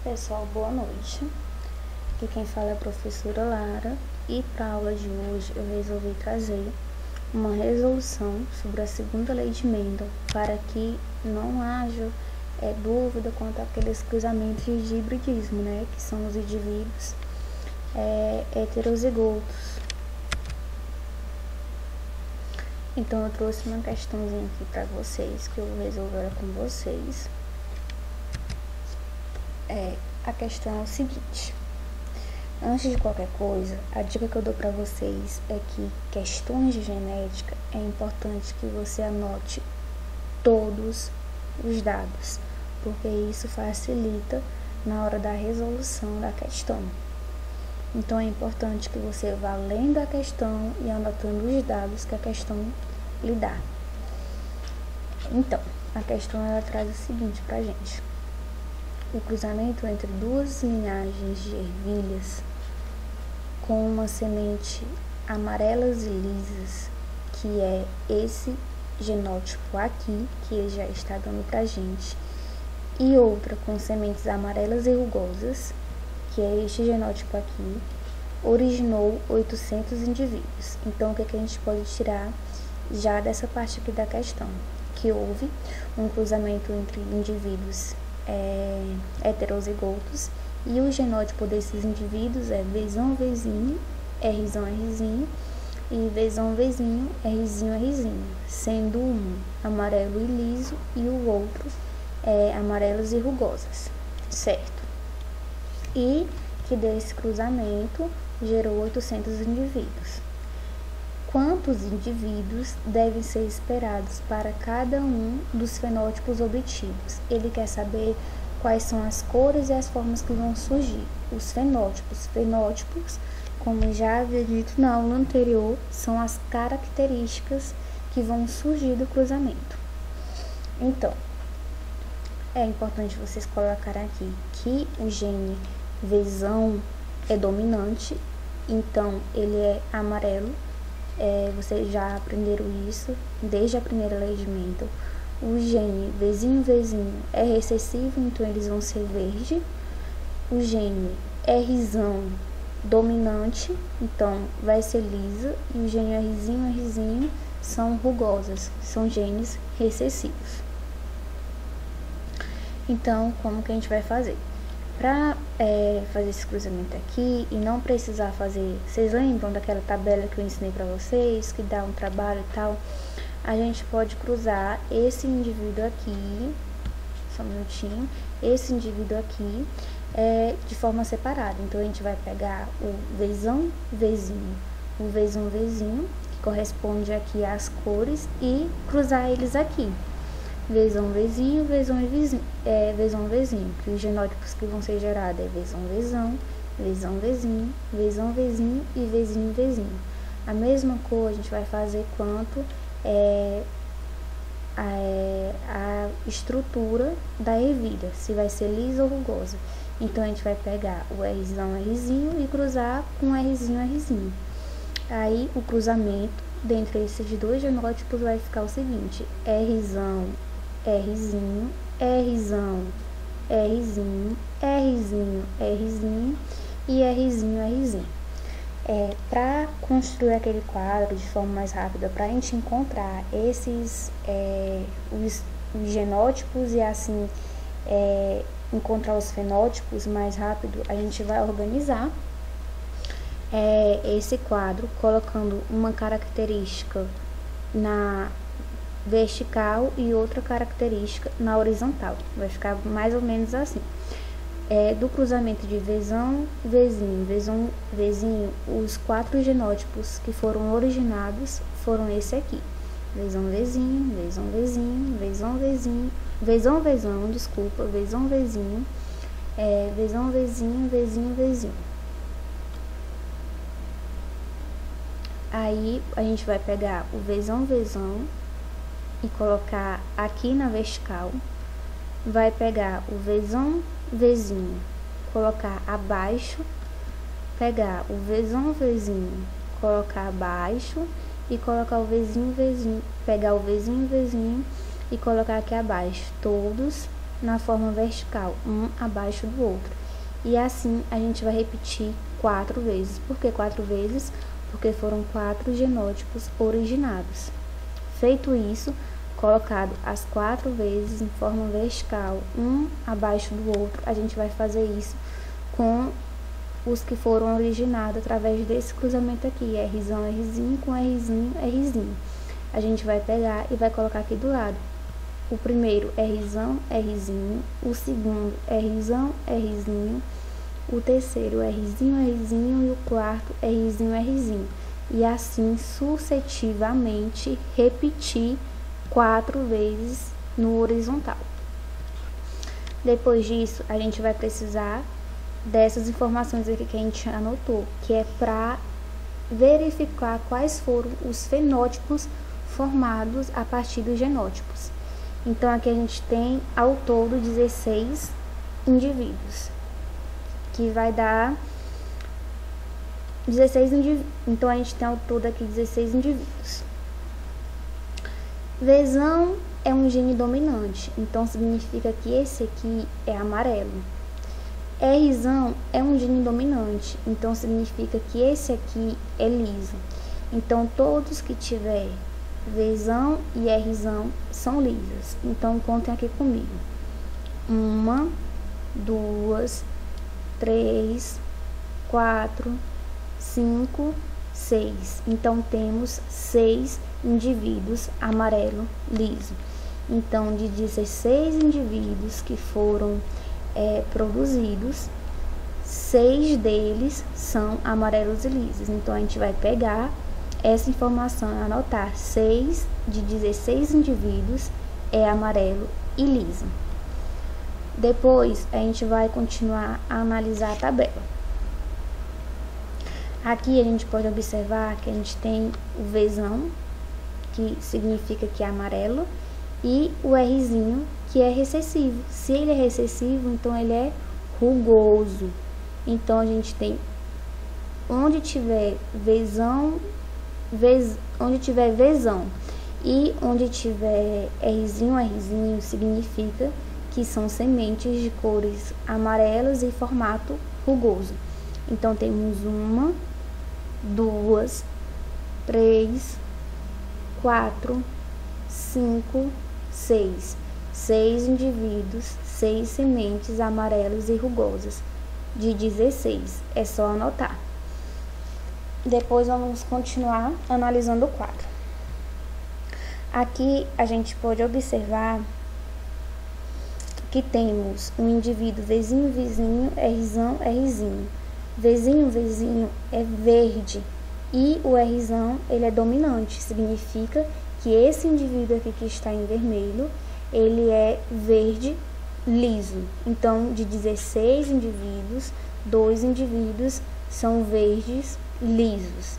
Pessoal, boa noite. Aqui quem fala é a professora Lara e para a aula de hoje eu resolvi trazer uma resolução sobre a segunda lei de Mendel para que não haja dúvida quanto àqueles cruzamentos de hibridismo, que são os indivíduos heterozigotos. Então eu trouxe uma questãozinha aqui para vocês que eu vou resolver com vocês. A questão é o seguinte: antes de qualquer coisa, a dica que eu dou para vocês é que questões de genética é importante que você anote todos os dados, porque isso facilita na hora da resolução da questão. Então é importante que você vá lendo a questão e anotando os dados que a questão lhe dá. Então, a questão ela traz o seguinte pra gente: o cruzamento entre duas linhagens de ervilhas com uma semente amarelas e lisas, que é esse genótipo aqui, que ele já está dando pra gente, e outra com sementes amarelas e rugosas, que é este genótipo aqui, originou 800 indivíduos. Então, o que a gente pode tirar já dessa parte aqui da questão? Que houve um cruzamento entre indivíduos heterozigotos, e o genótipo desses indivíduos é Vzão, Vzinho, Rzão, Rzinho, e Vzão, Vzinho, Rzinho, Rzinho, sendo um amarelo e liso e o outro amarelos e rugosas, certo? E que desse cruzamento gerou 800 indivíduos. Quantos indivíduos devem ser esperados para cada um dos fenótipos obtidos? Ele quer saber quais são as cores e as formas que vão surgir. Os fenótipos. Fenótipos, como já havia dito na aula anterior, são as características que vão surgir do cruzamento. Então, é importante vocês colocarem aqui que o gene Vzão é dominante, então ele é amarelo. Vocês já aprenderam isso desde a primeira lei de Mendel. O gene Vzinho, Vzinho é recessivo, então eles vão ser verde. O gene Rzão dominante, então vai ser lisa. E o gene Rzinho, Rzinho são rugosas, são genes recessivos. Então, como que a gente vai fazer? Para fazer esse cruzamento aqui e não precisar fazer, vocês lembram daquela tabela que eu ensinei para vocês, que dá um trabalho e tal? A gente pode cruzar esse indivíduo aqui, só um minutinho, esse indivíduo aqui de forma separada. Então a gente vai pegar o Vzão, Vzinho, o Vzão, Vzinho, que corresponde aqui às cores, e cruzar eles aqui. Vzão, Vzinho, Vzão e Vzinho, Vzão, Vzinho, que os genótipos que vão ser gerados é Vzão, Vzão, Vzão, Vzinho, Vzão, Vzinho e Vzinho, Vzinho. A mesma cor a gente vai fazer quanto a estrutura da ervilha, se vai ser lisa ou rugosa. Então a gente vai pegar o Rzão, Rzinho e cruzar com o Rzinho, Rzinho. Aí o cruzamento dentre esses dois genótipos vai ficar o seguinte: Rzão, Rzinho, Rzão, Rzinho, Rzinho, Rzinho e Rzinho, Rzinho. Para construir aquele quadro de forma mais rápida, para a gente encontrar esses os genótipos e assim encontrar os fenótipos mais rápido, a gente vai organizar esse quadro colocando uma característica na vertical e outra característica na horizontal. Vai ficar mais ou menos assim. Do cruzamento de Vzão, Vzinho, Vzão, Vzinho, os 4 genótipos que foram originados foram esse aqui: Vzão, Vzinho, Vzão, Vzinho, Vzão, Vzinho, Vzão, Vzão, desculpa, Vzão, Vzinho, Vzão, Vzinho, Vzinho, Vzinho. Aí a gente vai pegar o Vzão, Vzão e colocar aqui na vertical. Vai pegar o Vzão, Vzinho, colocar abaixo, pegar o Vzão, Vzinho, colocar abaixo e colocar o Vzinho, Vzinho, pegar o Vzinho, Vzinho e colocar aqui abaixo, todos na forma vertical, um abaixo do outro. E assim a gente vai repetir 4 vezes. Por que 4 vezes? Porque foram 4 genótipos originados. Feito isso, colocado as 4 vezes em forma vertical, um abaixo do outro, a gente vai fazer isso com os que foram originados através desse cruzamento aqui, Rzão, Rzinho, com Rzinho, Rzinho. A gente vai pegar e vai colocar aqui do lado. O primeiro Rzão, Rzinho, o segundo Rzão, Rzinho, o terceiro Rzinho, Rzinho e o quarto Rzinho, Rzinho. E assim sucessivamente repetir 4 vezes no horizontal. Depois disso, a gente vai precisar dessas informações aqui que a gente anotou, que é para verificar quais foram os fenótipos formados a partir dos genótipos. Então, aqui a gente tem ao todo 16 indivíduos, que vai dar 16 indivíduos. Então, a gente tem ao todo aqui 16 indivíduos. Vzão é um gene dominante, então significa que esse aqui é amarelo. Rzão é um gene dominante, então significa que esse aqui é liso. Então, todos que tiver Vzão e Rzão são lisos. Então, contem aqui comigo. 1, 2, 3, 4, 5, 6. Então, temos 6 indivíduos amarelo liso. Então, de 16 indivíduos que foram produzidos, 6 deles são amarelos e lisos. Então, a gente vai pegar essa informação e anotar: 6 de 16 indivíduos é amarelo e liso. Depois, a gente vai continuar a analisar a tabela. Aqui a gente pode observar que a gente tem o Vzão, que significa que é amarelo, e o Rzinho, que é recessivo. Se ele é recessivo, então ele é rugoso. Então, a gente tem onde tiver Vzão e onde tiver Rzinho, significa que são sementes de cores amarelas e formato rugoso. Então, temos 1, 2, 3, 4, 5, 6. 6 indivíduos, 6 sementes amarelas e rugosas, de 16. É só anotar. Depois vamos continuar analisando o quadro. Aqui a gente pode observar que temos um indivíduo Vzinho, Rzão, Rzinho. Vzinho é verde e o Rzão ele é dominante, significa que esse indivíduo aqui que está em vermelho, ele é verde liso. Então, de 16 indivíduos, 2 indivíduos são verdes lisos.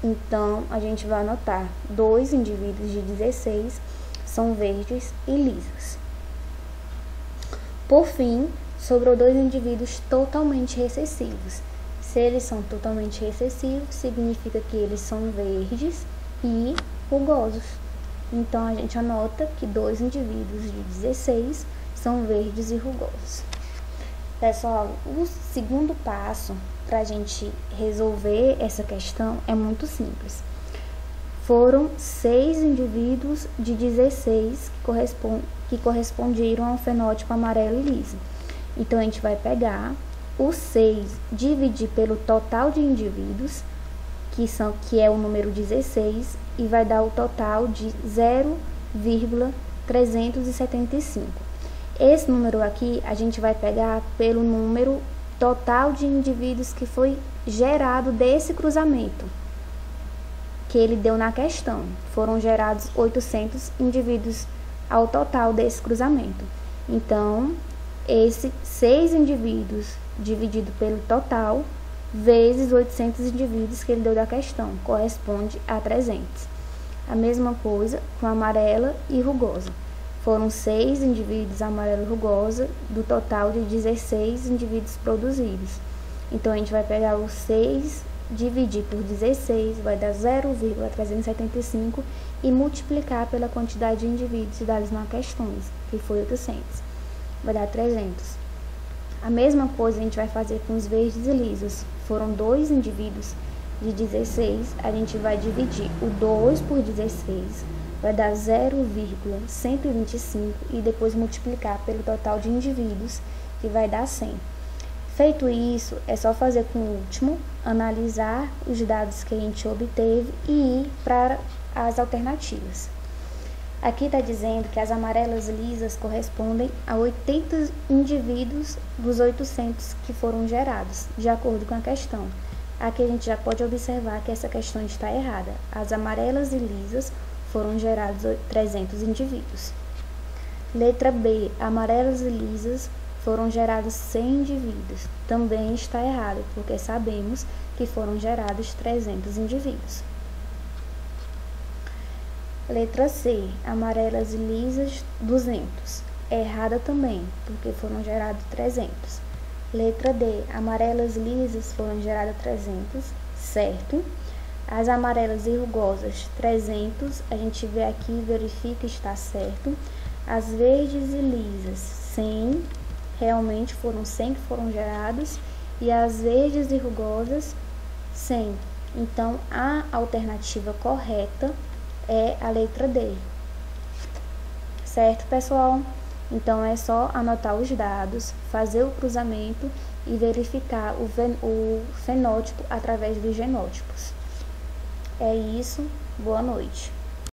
Então, a gente vai anotar: 2 indivíduos de 16 são verdes e lisos. Por fim, sobrou 2 indivíduos totalmente recessivos. Se eles são totalmente recessivos, significa que eles são verdes e rugosos. Então, a gente anota que 2 indivíduos de 16 são verdes e rugosos. Pessoal, o segundo passo para a gente resolver essa questão é muito simples. Foram 6 indivíduos de 16 que corresponderam ao fenótipo amarelo e liso. Então, a gente vai pegar o 6, dividir pelo total de indivíduos, que é o número 16, e vai dar o total de 0,375. Esse número aqui a gente vai pegar pelo número total de indivíduos que foi gerado desse cruzamento, que ele deu na questão. Foram gerados 800 indivíduos ao total desse cruzamento. Então, esse 6 indivíduos dividido pelo total vezes 800 indivíduos que ele deu da questão, corresponde a 300. A mesma coisa com amarela e rugosa. Foram 6 indivíduos amarelo e rugosa do total de 16 indivíduos produzidos. Então, a gente vai pegar o 6, dividir por 16, vai dar 0,375 e multiplicar pela quantidade de indivíduos dados na questão, que foi 800. vai dar 300. A mesma coisa a gente vai fazer com os verdes e lisos. Foram 2 indivíduos de 16, a gente vai dividir o 2 por 16, vai dar 0,125 e depois multiplicar pelo total de indivíduos, que vai dar 100. Feito isso, é só fazer com o último, analisar os dados que a gente obteve e ir para as alternativas. Aqui está dizendo que as amarelas lisas correspondem a 80 indivíduos dos 800 que foram gerados, de acordo com a questão. Aqui a gente já pode observar que essa questão está errada. As amarelas e lisas foram gerados 300 indivíduos. Letra B, amarelas e lisas foram gerados 100 indivíduos. Também está errado, porque sabemos que foram gerados 300 indivíduos. Letra C, amarelas e lisas 200. Errada também, porque foram gerados 300. Letra D, amarelas lisas foram geradas 300, certo. As amarelas e rugosas 300, a gente vê aqui e verifica está certo. As verdes e lisas 100, realmente foram 100 que foram gerados. E as verdes e rugosas 100. Então, a alternativa correta é a letra D. Certo, pessoal? Então, é só anotar os dados, fazer o cruzamento e verificar o fenótipo através dos genótipos. É isso. Boa noite.